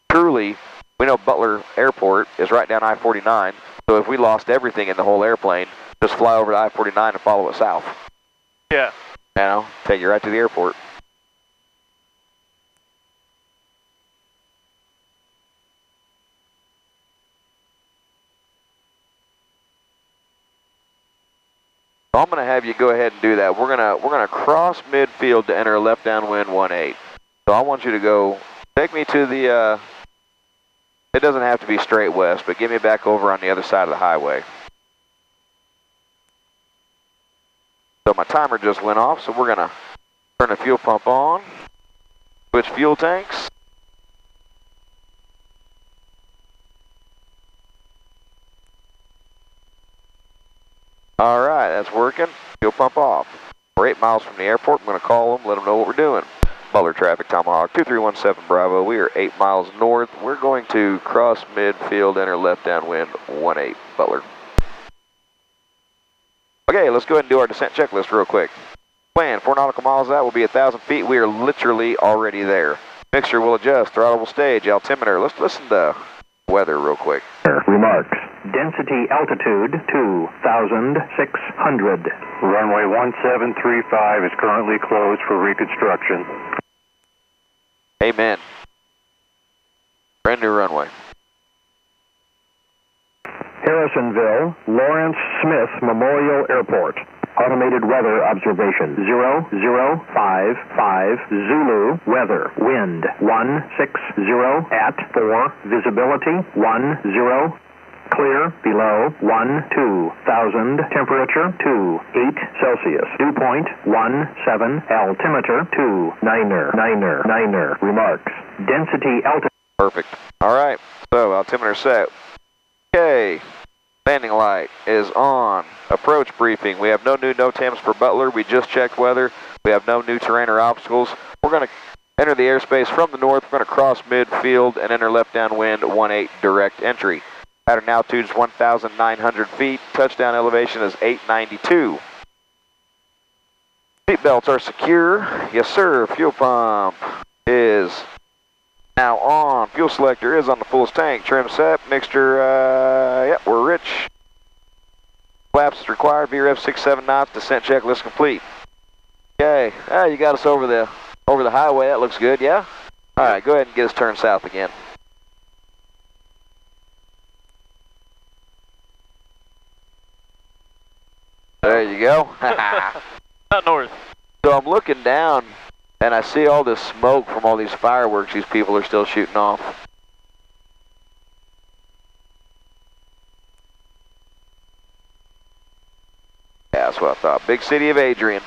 S1: truly, we know Butler Airport is right down I-49, so if we lost everything in the whole airplane, just fly over to I-49 and follow it south.
S2: Yeah.
S1: You know, take you right to the airport. So I'm going to have you go ahead and do that. We're gonna cross midfield to enter left downwind 18. So I want you to go, take me to the, it doesn't have to be straight west, but get me back over on the other side of the highway. So my timer just went off, so we're going to turn the fuel pump on, switch fuel tanks. All right, that's working. Fuel pump off. We're 8 miles from the airport. I'm going to call them, let them know what we're doing. Butler traffic, Tomahawk 2317 Bravo. We are 8 miles north. We're going to cross midfield, enter left downwind 18, Butler. Okay, let's go ahead and do our descent checklist real quick. Plan, 4 nautical miles out will be 1,000 feet. We are literally already there. Mixture will adjust, throttle will stage, altimeter. Let's listen to weather real quick.
S3: Remarks. Density altitude 2,600.
S4: Runway 1735 is currently closed for reconstruction.
S1: Amen. Brand new runway.
S3: Harrisonville, Lawrence Smith Memorial Airport. Automated weather observation. 0055 Zulu. Weather. Wind 160 at 4. Visibility 10. Clear below 12,000. Temperature 28 Celsius. Dew point 17. Altimeter 29er. Remarks. Density altitude.
S1: Perfect. All right. So altimeter set. Okay. Landing light is on. Approach briefing. We have no new NOTAMs for Butler. We just checked weather. We have no new terrain or obstacles. We're going to enter the airspace from the north. We're going to cross midfield and enter left downwind 18 direct entry. Pattern altitude is 1,900 feet. Touchdown elevation is 892. Seat belts are secure. Yes, sir. Fuel pump is now on. Fuel selector is on the fullest tank. Trim set. Mixture, yep, we're rich. Flaps is required. VREF 67 knots. Descent checklist complete. Okay. You got us over the highway. That looks good, yeah? All right, go ahead and get us turned south again. There you go.
S2: Not north.
S1: So I'm looking down, and I see all this smoke from all these fireworks these people are still shooting off. Yeah, that's what I thought. Big city of Adrian.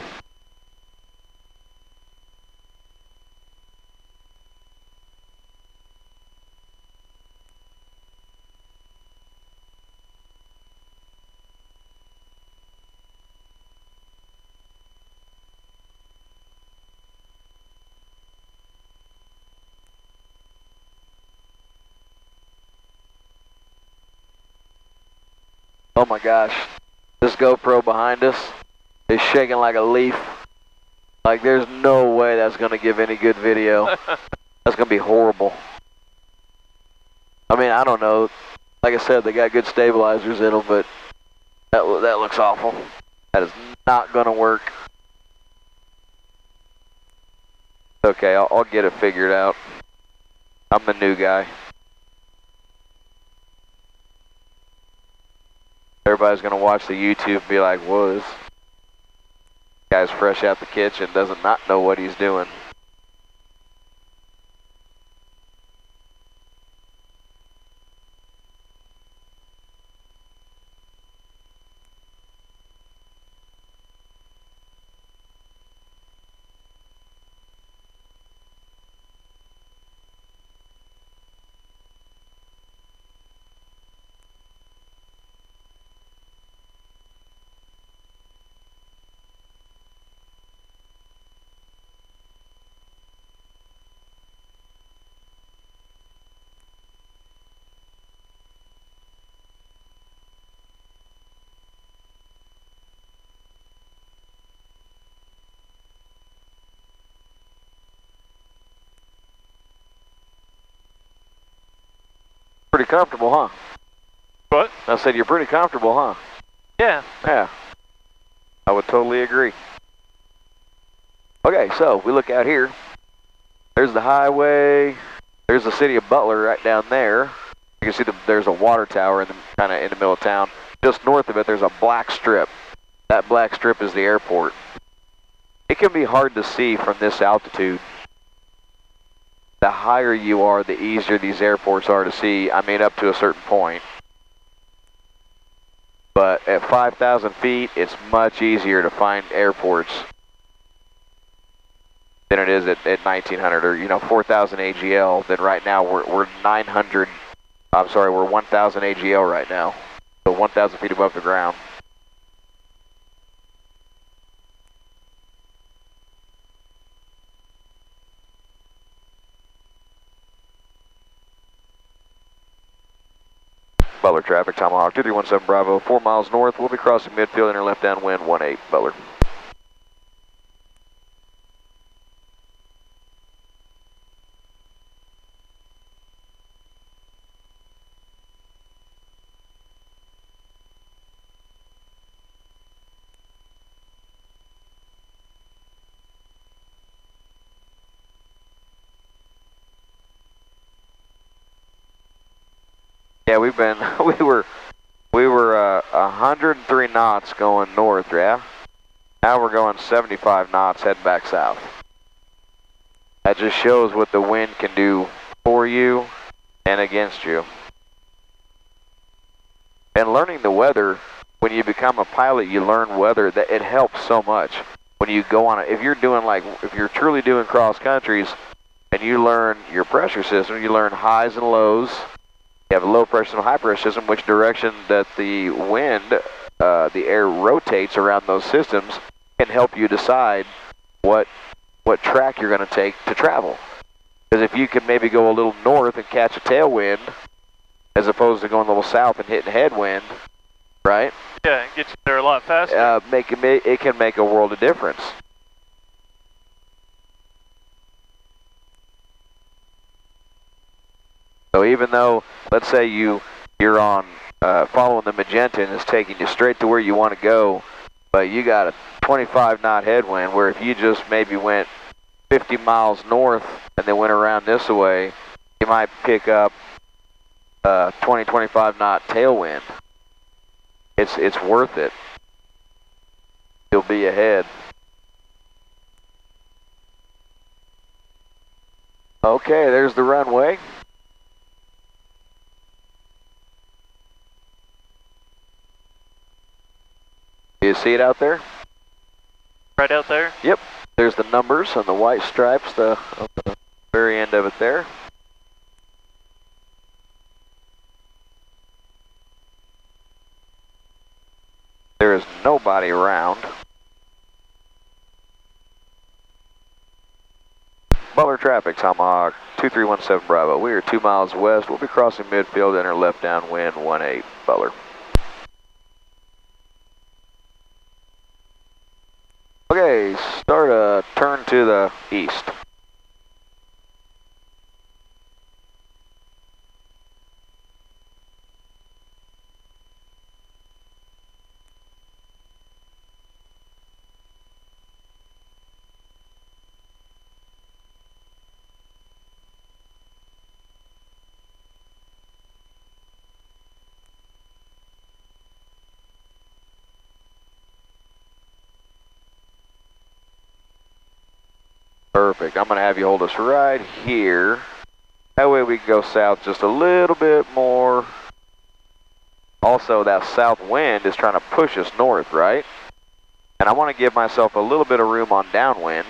S1: Oh my gosh, this GoPro behind us is shaking like a leaf. Like there's no way that's going to give any good video. That's going to be horrible. I mean, I don't know. Like I said, they got good stabilizers in them, but that looks awful. That is not going to work. Okay, I'll get it figured out. I'm the new guy. Everybody's going to watch the YouTube and be like, whoa, this guy's fresh out the kitchen, does not know what he's doing. Pretty comfortable, huh?
S2: What?
S1: I said you're pretty comfortable, huh?
S2: Yeah.
S1: Yeah. I would totally agree. Okay, so we look out here. There's the highway. There's the city of Butler right down there. You can see there's a water tower kind of in the middle of town. Just north of it, there's a black strip. That black strip is the airport. It can be hard to see from this altitude. The higher you are, the easier these airports are to see. I mean, up to a certain point. But at 5,000 feet, it's much easier to find airports than it is at 1,900 or 4,000 AGL. Then right now we're 900. I'm sorry, we're 1,000 AGL right now. So 1,000 feet above the ground. Butler traffic, Tomahawk 2317 Bravo, 4 miles north. We'll be crossing midfield, enter left downwind 18 Butler. we've been, we were 103 knots going north, yeah? Now we're going 75 knots heading back south. That just shows what the wind can do for you and against you. And learning the weather, when you become a pilot, you learn weather, that it helps so much. When you go on it, if you're doing if you're truly doing cross countries and you learn your pressure system, you learn highs and lows. You have a low pressure and high pressure system, which direction that the wind, the air rotates around those systems can help you decide what track you're going to take to travel. Because if you can maybe go a little north and catch a tailwind, as opposed to going a little south and hitting headwind, right?
S2: Yeah, it gets you there a lot faster.
S1: It can make a world of difference. So even though, let's say you're on following the magenta and it's taking you straight to where you want to go, but you got a 25 knot headwind, where if you just maybe went 50 miles north and then went around this way, you might pick up 20-25 knot tailwind. It's worth it. You'll be ahead. Okay, there's the runway. You see it out there?
S2: Right out there?
S1: Yep. There's the numbers on the white stripes, on the very end of it there. There is nobody around. Butler traffic, Tomahawk 2317 Bravo. We are 2 miles west. We'll be crossing midfield, enter left downwind 18 Butler. Okay, start a turn to the east. Perfect. I'm going to have you hold us right here. That way we can go south just a little bit more. Also, that south wind is trying to push us north, right? And I want to give myself a little bit of room on downwind.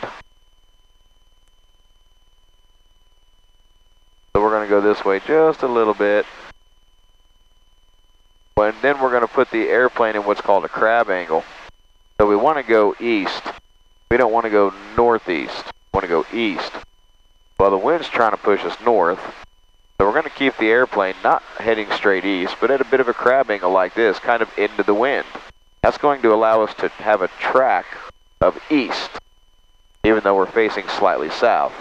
S1: So we're going to go this way just a little bit. And then we're going to put the airplane in what's called a crab angle. So we want to go east. We don't want to go northeast. We want to go east. Well, the wind's trying to push us north. So we're going to keep the airplane not heading straight east, but at a bit of a crab angle like this, kind of into the wind. That's going to allow us to have a track of east, even though we're facing slightly south.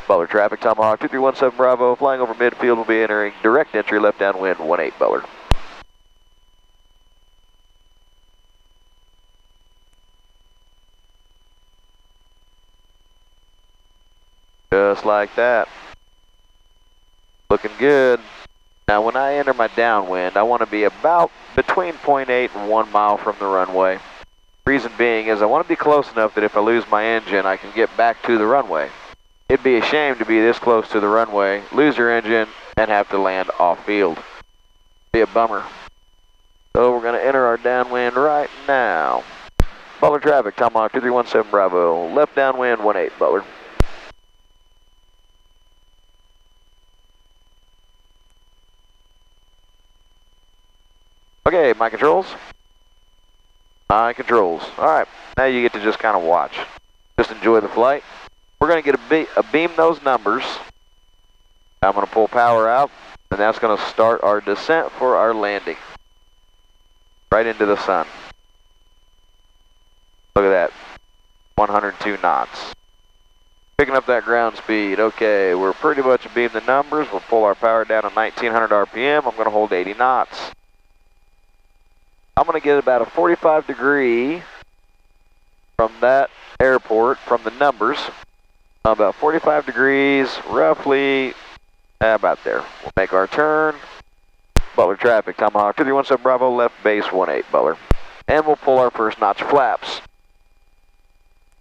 S1: Butler traffic, Tomahawk 2317 Bravo, flying over midfield, will be entering direct entry left downwind 18 Butler. Just like that. Looking good. Now when I enter my downwind, I want to be about between 0.8 and 1 mile from the runway. Reason being is I want to be close enough that if I lose my engine, I can get back to the runway. It'd be a shame to be this close to the runway, lose your engine, and have to land off-field. Be a bummer. So we're going to enter our downwind right now. Butler traffic, Tomahawk 2317 Bravo, left downwind 18 Butler. Okay, my controls. My controls. Alright, now you get to just kind of watch. Just enjoy the flight. We're going to get a beam those numbers. I'm going to pull power out, and that's going to start our descent for our landing. Right into the sun. Look at that. 102 knots. Picking up that ground speed. Okay, we're pretty much beam the numbers. We'll pull our power down to 1900 RPM. I'm going to hold 80 knots. I'm going to get about a 45 degree from that airport, from the numbers. About 45 degrees, roughly about there. We'll make our turn. Butler traffic, Tomahawk 2317 Bravo, left base 18, Butler. And we'll pull our first notch flaps.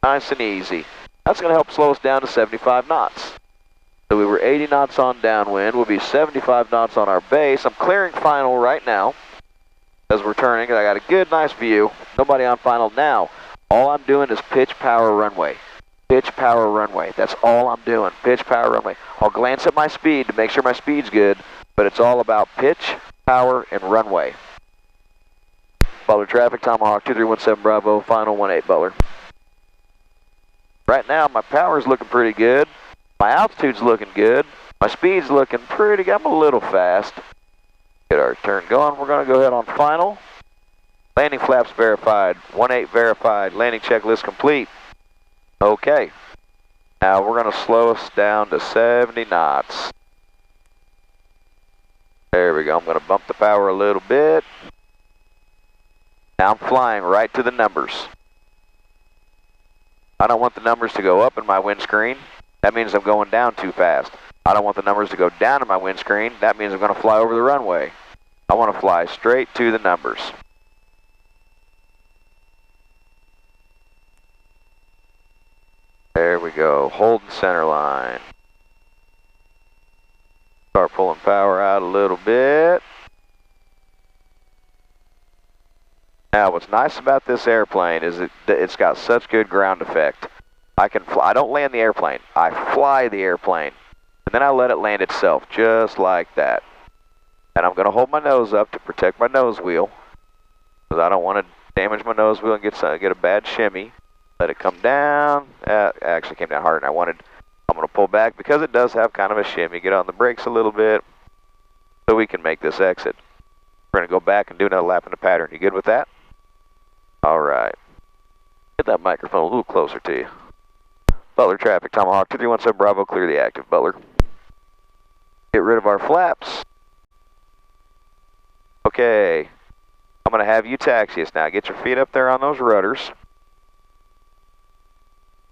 S1: Nice and easy. That's going to help slow us down to 75 knots. So we were 80 knots on downwind. We'll be 75 knots on our base. I'm clearing final right now as we're turning. I got a good, nice view. Nobody on final now. All I'm doing is pitch, power, runway. Pitch, power, runway. That's all I'm doing. Pitch, power, runway. I'll glance at my speed to make sure my speed's good, but it's all about pitch, power, and runway. Butler traffic, Tomahawk 2317 Bravo, final 18, Butler. Right now, my power's looking pretty good. My altitude's looking good. My speed's looking pretty good. I'm a little fast. Get our turn going. We're going to go ahead on final. Landing flaps verified. 18 verified. Landing checklist complete. Okay. Now we're going to slow us down to 70 knots. There we go. I'm going to bump the power a little bit. Now I'm flying right to the numbers. I don't want the numbers to go up in my windscreen. That means I'm going down too fast. I don't want the numbers to go down in my windscreen. That means I'm going to fly over the runway. I want to fly straight to the numbers. There we go. Holding center line. Start pulling power out a little bit. Now, what's nice about this airplane is it's got such good ground effect. I can fly. I don't land the airplane. I fly the airplane, and then I let it land itself, just like that. And I'm going to hold my nose up to protect my nose wheel, because I don't want to damage my nose wheel and get a bad shimmy. Let it come down. It actually came down harder than I wanted. I'm going to pull back because it does have kind of a shimmy. Get on the brakes a little bit so we can make this exit. We're going to go back and do another lap in the pattern. You good with that? All right. Get that microphone a little closer to you. Butler traffic, Tomahawk 2317 Bravo, clear the active, Butler. Get rid of our flaps. Okay. I'm going to have you taxi us now. Get your feet up there on those rudders.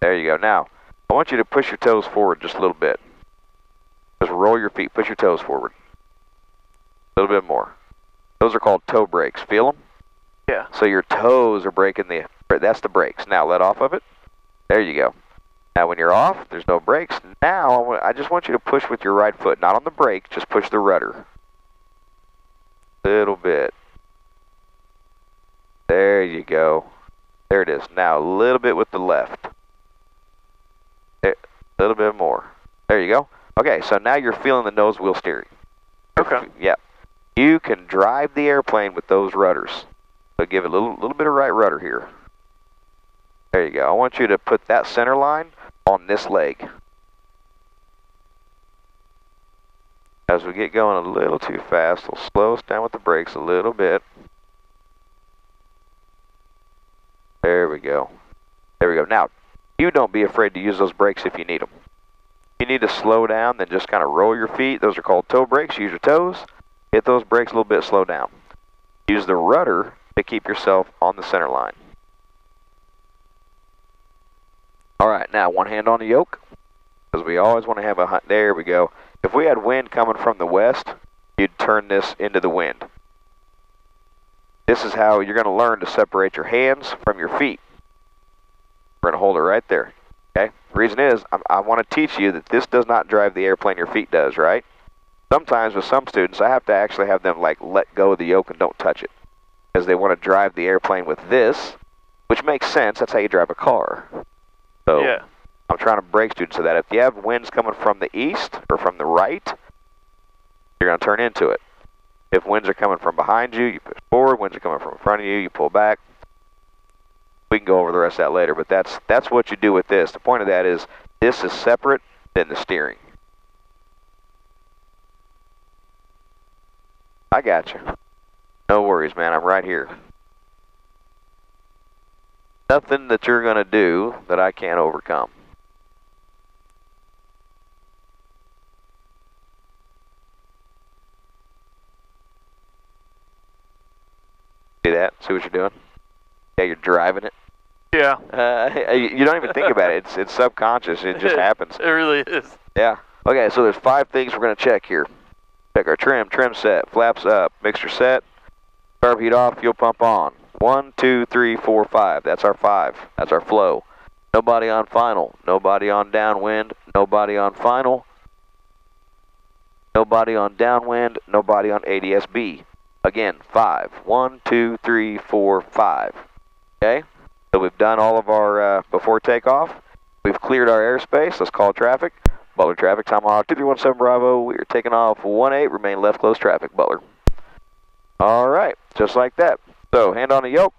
S1: There you go. Now, I want you to push your toes forward just a little bit. Just roll your feet. Push your toes forward. A little bit more. Those are called toe brakes. Feel them?
S2: Yeah.
S1: So your toes are braking that's the brakes. Now let off of it. There you go. Now when you're off, there's no brakes. Now I just want you to push with your right foot. Not on the brake, just push the rudder. Little bit. There you go. There it is. Now a little bit with the left. A little bit more. There you go. Okay, so now you're feeling the nose wheel steering.
S2: Okay.
S1: Yeah. You can drive the airplane with those rudders. So give it a little bit of right rudder here. There you go. I want you to put that center line on this leg. As we get going a little too fast, we'll slow us down with the brakes a little bit. There we go. There we go. Now, you don't be afraid to use those brakes if you need them. If you need to slow down, then just kind of roll your feet. Those are called toe brakes. Use your toes. Hit those brakes a little bit, slow down. Use the rudder to keep yourself on the center line. All right, now one hand on the yoke, because we always want to have a, there we go. If we had wind coming from the west, you'd turn this into the wind. This is how you're going to learn to separate your hands from your feet. We're going to hold it right there, okay? The reason is, I want to teach you that this does not drive the airplane, your feet does, right? Sometimes with some students, I have to actually have them like let go of the yoke and don't touch it, because they want to drive the airplane with this, which makes sense. That's how you drive a car. So yeah. I'm trying to break students so that if you have winds coming from the east or from the right, you're going to turn into it. If winds are coming from behind you, you push forward. Winds are coming from in front of you, you pull back. We can go over the rest of that later, but that's what you do with this. The point of that is this is separate than the steering. I got you. No worries, man. I'm right here. Nothing that you're going to do that I can't overcome. See that? See what you're doing? Yeah, you're driving it.
S2: Yeah.
S1: You don't even think about it. It's subconscious. It just happens.
S2: It really is.
S1: Yeah. Okay, so there's 5 things we're going to check here. Check our trim. Trim set. Flaps up. Mixture set. Carb heat off. Fuel pump on. 1, 2, 3, 4, 5. That's our 5. That's our flow. Nobody on final. Nobody on downwind. Nobody on final. Nobody on downwind. Nobody on ADS-B. Again, 5. 1, 2, 3, 4, 5. Okay? So we've done all of our before takeoff. We've cleared our airspace. Let's call traffic. Butler traffic, Tomahawk 2317 Bravo. We are taking off 18. Remain left close traffic, Butler. All right, just like that. So, hand on the yoke.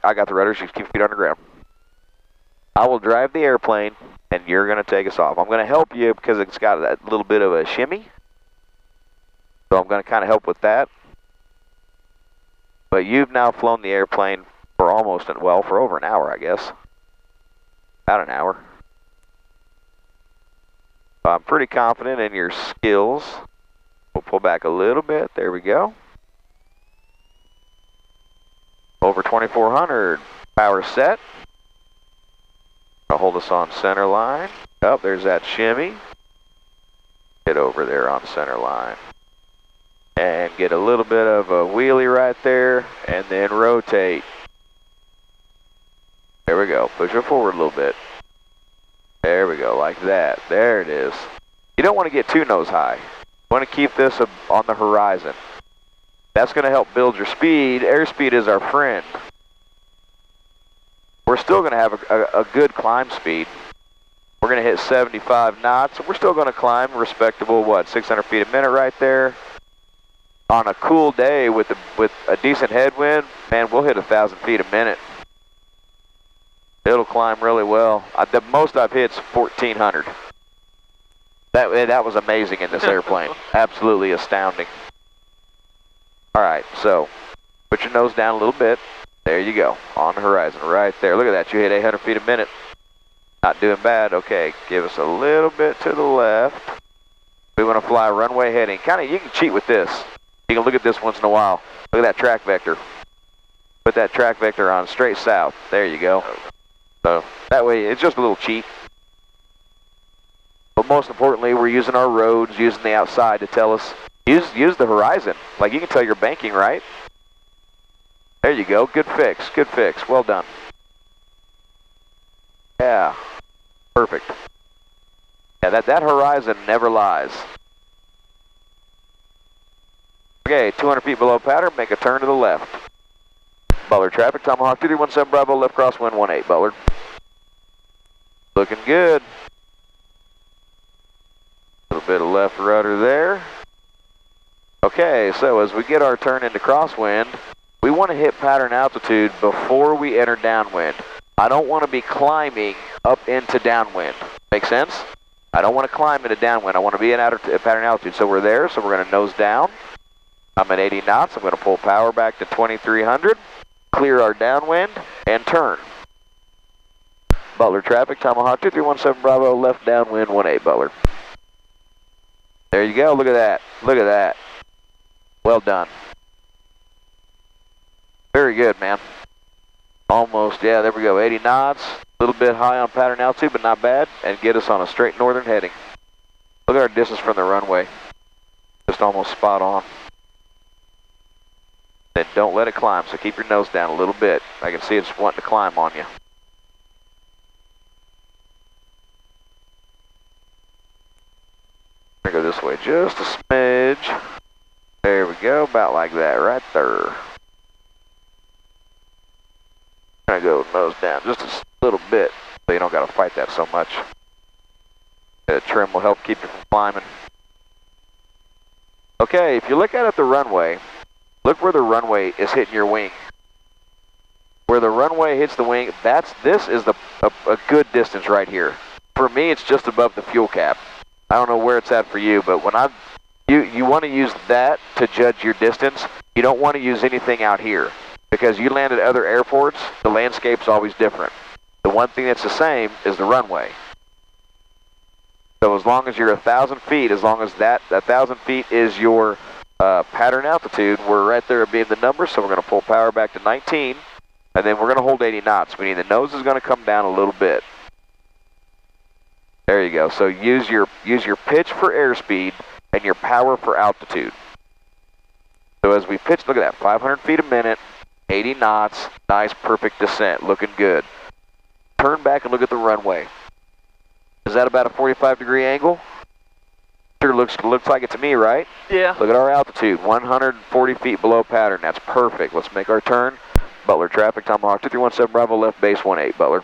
S1: I got the rudder, just keep feet on the ground. I will drive the airplane, and you're going to take us off. I'm going to help you because it's got that little bit of a shimmy. So I'm going to kind of help with that. But you've now flown the airplane for almost, well, for over an hour, I guess. About an hour. I'm pretty confident in your skills. We'll pull back a little bit. There we go. Over 2400. Power set. I'll hold us on center line. Oh, there's that shimmy. Get over there on center line. And get a little bit of a wheelie right there. And then rotate. There we go. Push it forward a little bit. There we go, like that. There it is. You don't want to get too nose high. You want to keep this on the horizon. That's going to help build your speed. Airspeed is our friend. We're still going to have a good climb speed. We're going to hit 75 knots. We're still going to climb respectable, what, 600 feet a minute right there. On a cool day with a decent headwind, man, we'll hit 1,000 feet a minute. It'll climb really well. The most I've hit is 1,400. That was amazing in this airplane. Absolutely astounding. All right, so put your nose down a little bit. There you go, on the horizon, right there. Look at that, you hit 800 feet a minute. Not doing bad. Okay, give us a little bit to the left. We want to fly runway heading. You can cheat with this. You can look at this once in a while. Look at that track vector. Put that track vector on straight south. There you go. So that way, it's just a little cheat. But most importantly, we're using our roads, using the outside to tell us, use the horizon. Like you can tell you're banking, right? There you go. Good fix. Good fix. Well done. Yeah. Perfect. Yeah, that horizon never lies. Okay, 200 feet below pattern, make a turn to the left. Butler traffic, Tomahawk 2317 Bravo, left crosswind 18, Butler. Looking good. A little bit of left rudder there. Okay, so as we get our turn into crosswind, we want to hit pattern altitude before we enter downwind. I don't want to be climbing up into downwind. Make sense? I don't want to climb into downwind. I want to be in pattern altitude. So we're there, so we're going to nose down. I'm at 80 knots. I'm going to pull power back to 2300. Clear our downwind and turn. Butler traffic, Tomahawk 2317 Bravo, left downwind 18, Butler. There you go, look at that, look at that. Well done. Very good, man. Almost, yeah, there we go, 80 knots. A little bit high on pattern altitude, but not bad, and get us on a straight northern heading. Look at our distance from the runway. Just almost spot on. Then don't let it climb, so keep your nose down a little bit. I can see it's wanting to climb on you. I'm gonna go this way just a smidge. There we go, about like that, right there. I'm gonna go nose down just a little bit, so you don't gotta fight that so much. The trim will help keep you from climbing. Okay, if you look out at the runway, look where the runway is hitting your wing. Where the runway hits the wing, this is a good distance right here. For me, it's just above the fuel cap. I don't know where it's at for you, but when you want to use that to judge your distance. You don't want to use anything out here because you land at other airports, the landscape's always different. The one thing that's the same is the runway. So as long as you're 1,000 feet, as long as that 1,000 feet is your pattern altitude, we're right there being the number, so we're going to pull power back to 19, and then we're going to hold 80 knots, meaning the nose is going to come down a little bit. There you go. So use your pitch for airspeed and your power for altitude. So as we pitch, look at that, 500 feet a minute, 80 knots, nice perfect descent, looking good. Turn back and look at the runway. Is that about a 45-degree angle? Sure looks like it to me, right?
S2: Yeah.
S1: Look at our altitude, 140 feet below pattern. That's perfect. Let's make our turn. Butler traffic, Tomahawk 2317 Bravo, left base 18, Butler.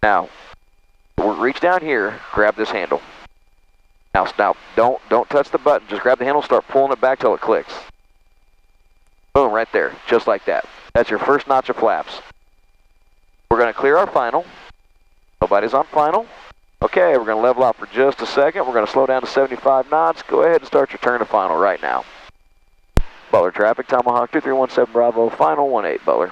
S1: Now, we'll reach down here, grab this handle. Now, don't touch the button. Just grab the handle, start pulling it back till it clicks. Boom, right there, just like that. That's your first notch of flaps. We're going to clear our final. Nobody's on final. Okay, we're going to level out for just a second. We're going to slow down to 75 knots. Go ahead and start your turn to final right now. Butler traffic, Tomahawk 2317 Bravo, final 18, Butler.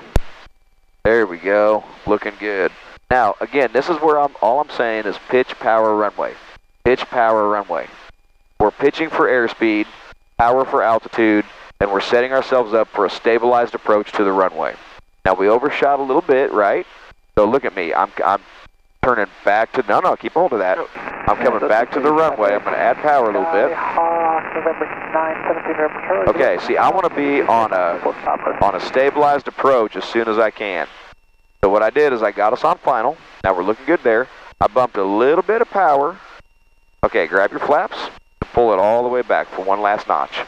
S1: There we go, looking good. Now, again, this is where all I'm saying is pitch, power, runway. Pitch, power, runway. We're pitching for airspeed, power for altitude, and we're setting ourselves up for a stabilized approach to the runway. Now, we overshot a little bit, right? So look at me, I'm turning back to, no, keep hold of that. I'm coming back to the runway. I'm going to add power a little bit. Okay, see, I want to be on a stabilized approach as soon as I can. So what I did is I got us on final. Now we're looking good there. I bumped a little bit of power. Okay, grab your flaps and pull it all the way back for one last notch.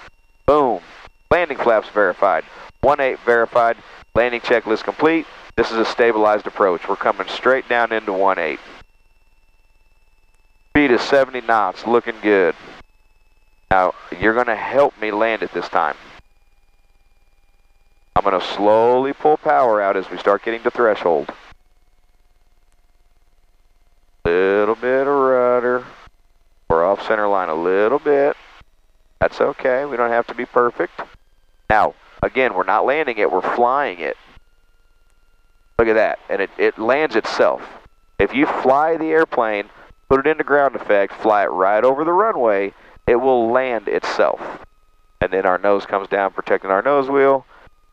S1: Boom. Landing flaps verified. 18 verified. Landing checklist complete. This is a stabilized approach. We're coming straight down into 18. Speed is 70 knots, looking good. Now, you're going to help me land it this time. I'm going to slowly pull power out as we start getting to threshold. Little bit of rudder. We're off center line a little bit. That's okay. We don't have to be perfect. Now, again, we're not landing it. We're flying it. Look at that. And it lands itself. If you fly the airplane, put it into ground effect, fly it right over the runway, it will land itself. And then our nose comes down, protecting our nose wheel.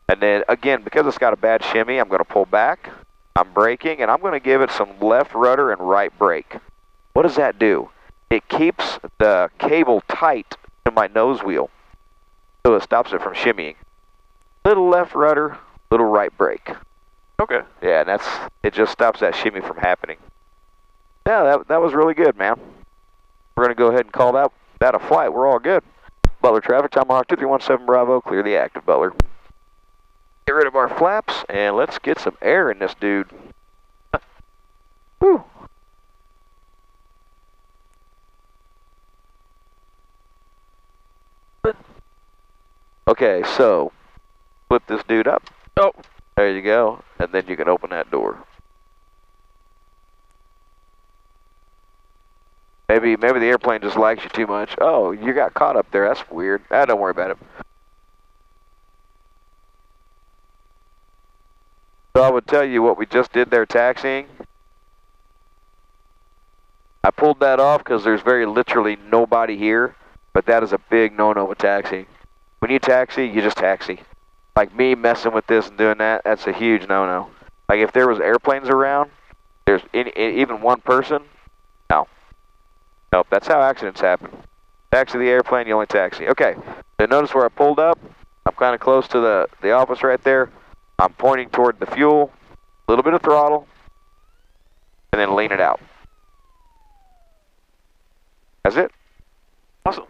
S1: And then, again, because it's got a bad shimmy, I'm going to pull back. I'm braking, and I'm going to give it some left rudder and right brake. What does that do? It keeps the cable tight to my nose wheel, so it stops it from shimmying. Little left rudder, little right brake.
S2: Okay.
S1: Yeah, and it just stops that shimmy from happening. Yeah, that was really good, man. We're going to go ahead and call that a flight. We're all good. Butler traffic, Tomahawk 2317 Bravo, clear the active, Butler. Get rid of our flaps, and let's get some air in this dude. Whew. Okay, so flip this dude up.
S2: Oh.
S1: There you go, and then you can open that door. Maybe the airplane just likes you too much. Oh, you got caught up there. That's weird. Don't worry about it. So I would tell you what we just did there taxiing. I pulled that off because there's very literally nobody here, but that is a big no-no with taxiing. When you taxi, you just taxi. Like me messing with this and doing that, that's a huge no-no. Like if there was airplanes around, there's even one person, no. Nope, that's how accidents happen. Taxi the airplane, you only taxi. Okay, so notice where I pulled up. I'm kind of close to the office right there. I'm pointing toward the fuel, a little bit of throttle, and then lean it out. That's it.
S2: Awesome.